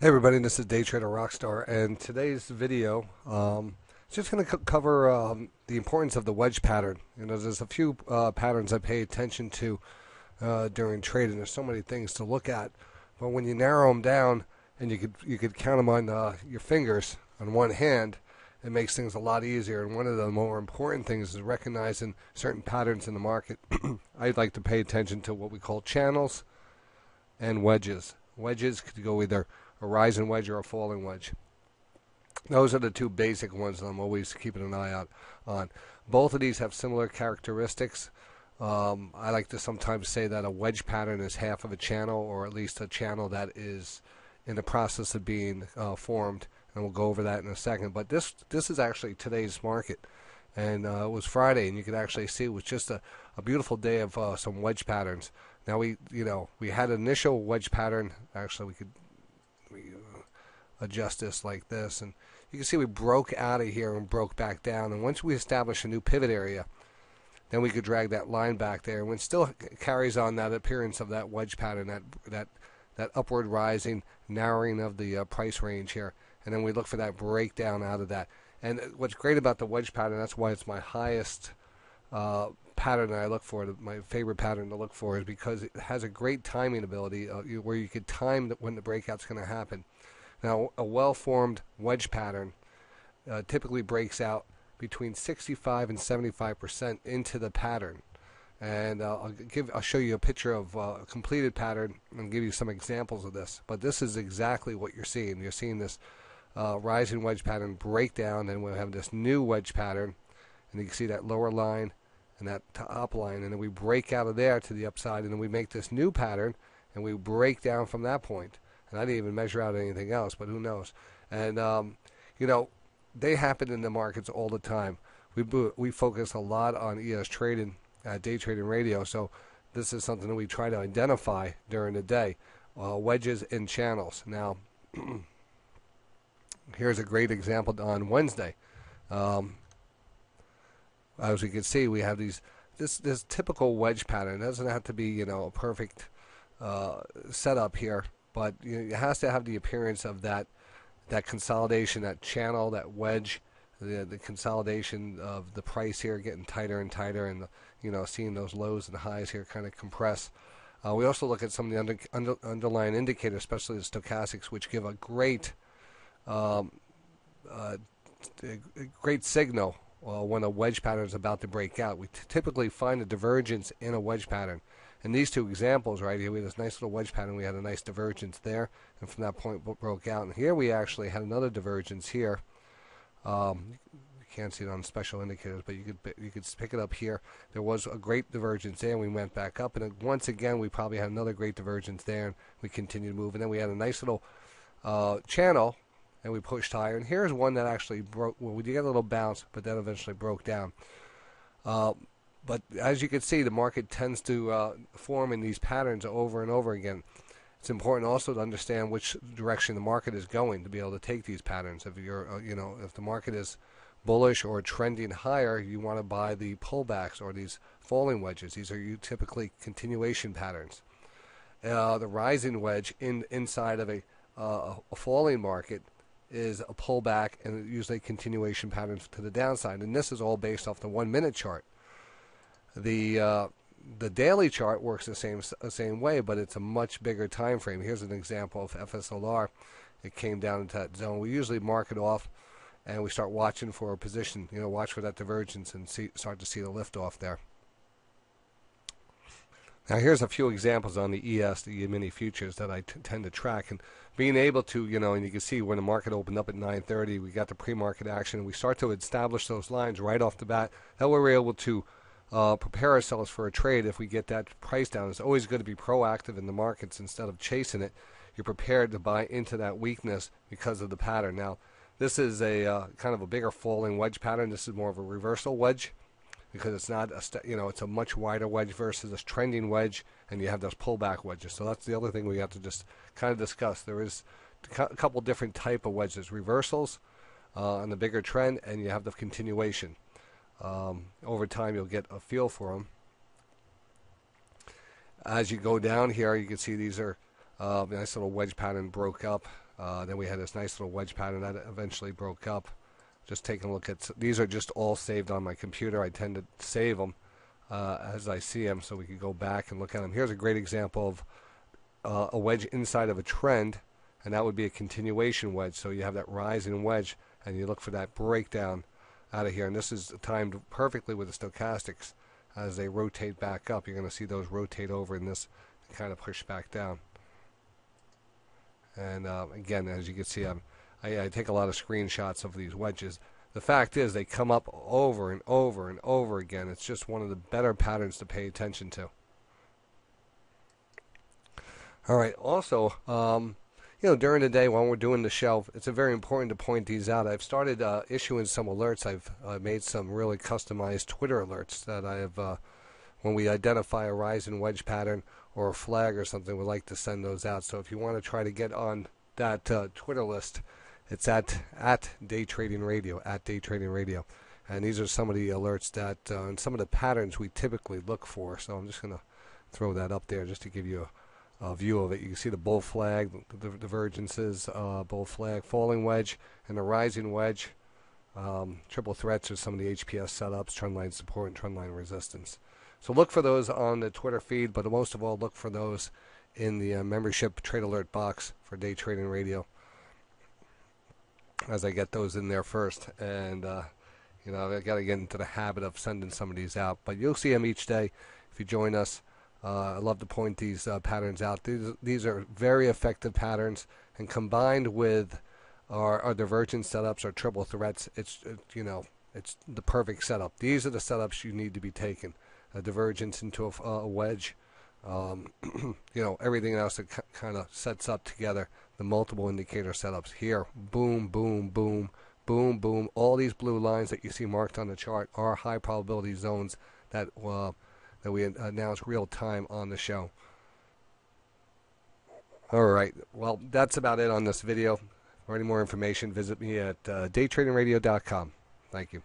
Hey everybody, this is DayTraderRockStar, and today's video is just going to cover the importance of the wedge pattern. There's a few patterns I pay attention to during trading. There's so many things to look at, but when you narrow them down, and you could count them on your fingers on one hand, it makes things a lot easier. And one of the more important things is recognizing certain patterns in the market. I'd like to pay attention to what we call channels and wedges. Wedges could go either a rising wedge or a falling wedge. Those are the two basic ones that I'm always keeping an eye out on. Both of these have similar characteristics. I like to sometimes say that a wedge pattern is half of a channel, or at least a channel that is in the process of being formed, and we'll go over that in a second. But this is actually today's market, and it was Friday, and you could actually see it was just a beautiful day of some wedge patterns. Now we had an initial wedge pattern. Actually, we adjust this like this, and you can see we broke out of here and broke back down. And once we establish a new pivot area, then we could drag that line back there, and it still carries on that appearance of that wedge pattern, that upward rising, narrowing of the price range here. And then we look for that breakdown out of that. And what's great about the wedge pattern, that's why it's my highest pattern that I look for, my favorite pattern to look for, is because it has a great timing ability where you could time when the breakout's going to happen. Now, a well-formed wedge pattern typically breaks out between 65 and 75% into the pattern. And I'll show you a picture of a completed pattern and give you some examples of this. But this is exactly what you're seeing. You're seeing this rising wedge pattern break down, and we'll have this new wedge pattern. And you can see that lower line and that top line, and then we break out of there to the upside, and then we make this new pattern, and we break down from that point. And I didn't even measure out anything else, but who knows? And they happen in the markets all the time. We focus a lot on ES trading, day trading radio, so this is something that we try to identify during the day. Wedges in channels. Now, here's a great example on Wednesday. As we can see, we have this typical wedge pattern. It doesn't have to be a perfect setup here, but it has to have the appearance of that consolidation, that channel, that wedge, the consolidation of the price here getting tighter and tighter, and seeing those lows and highs here kind of compress. We also look at some of the underlying indicators, especially the stochastics, which give a great signal when a wedge pattern is about to break out. We typically find a divergence in a wedge pattern. In these two examples right here, we had this nice little wedge pattern. We had a nice divergence there, and from that point broke out. And here we actually had another divergence here. You can't see it on special indicators, but you could pick it up here. There was a great divergence there, and we went back up. And then once again, we probably had another great divergence there, and we continued to move. And then we had a nice little channel, and we pushed higher. And here's one that actually broke. Well, we did get a little bounce, but then eventually broke down. But as you can see, the market tends to form in these patterns over and over again. It's important also to understand which direction the market is going to be able to take these patterns. If you're, if the market is bullish or trending higher, you want to buy the pullbacks or these falling wedges. These are typically continuation patterns. The rising wedge inside of a falling market is a pullback, and usually continuation patterns to the downside. And this is all based off the 1 minute chart. The daily chart works the same way, but it's a much bigger time frame. Here's an example of FSLR. It came down into that zone. We usually mark it off, and we start watching for a position. Watch for that divergence and start to see the lift off there. Now here's a few examples on the ES, the EMini futures, that I tend to track, and being able to, and you can see when the market opened up at 9:30, we got the pre-market action, and we start to establish those lines right off the bat. That way we're able to prepare ourselves for a trade if we get that price down. It's always good to be proactive in the markets instead of chasing it. You're prepared to buy into that weakness because of the pattern. Now, this is a kind of a bigger falling wedge pattern. This is more of a reversal wedge, because it's not it's a much wider wedge versus this trending wedge, and you have those pullback wedges. So that's the other thing we have to just kind of discuss. There is a couple different type of wedges: reversals on the bigger trend, and you have the continuation. Over time, you'll get a feel for them. As you go down here, you can see these are Nice little wedge pattern broke up. Then we had this nice little wedge pattern that eventually broke up. Just taking a look at, these are just all saved on my computer. I tend to save them as I see them so we can go back and look at them. Here's a great example of a wedge inside of a trend, and that would be a continuation wedge. So you have that rising wedge, and you look for that breakdown out of here. And this is timed perfectly with the stochastics. As they rotate back up, you're going to see those rotate over in this and kind of push back down. And again, as you can see, I take a lot of screenshots of these wedges. The fact is, they come up over and over and over again. It's just one of the better patterns to pay attention to. All right. Also, during the day when we're doing the show, it's very important to point these out. I've started issuing some alerts. I've made some really customized Twitter alerts that I have. When we identify a rising wedge pattern or a flag or something, we like to send those out. So if you want to try to get on that Twitter list, it's at DayTrading Radio, at DayTrading Radio. And these are some of the alerts that, and some of the patterns we typically look for. So I'm just going to throw that up there just to give you a view of it. You can see the bull flag, the divergences, bull flag, falling wedge, and the rising wedge. Triple threats are some of the HPS setups, trendline support and trendline resistance. So look for those on the Twitter feed, but most of all, look for those in the membership trade alert box for Day Trading Radio, as I get those in there first. And I got to get into the habit of sending some of these out, but you'll see them each day if you join us. I love to point these patterns out. These are very effective patterns, and combined with our divergence setups, our triple threats, it's the perfect setup. These are the setups you need to be taking. A divergence into a wedge, everything else that kind of sets up together the multiple indicator setups. Here, boom, boom, boom, boom, boom. All these blue lines that you see marked on the chart are high probability zones that we announce real time on the show. All right, well, that's about it on this video. For any more information, visit me at daytradingradio.com. Thank you.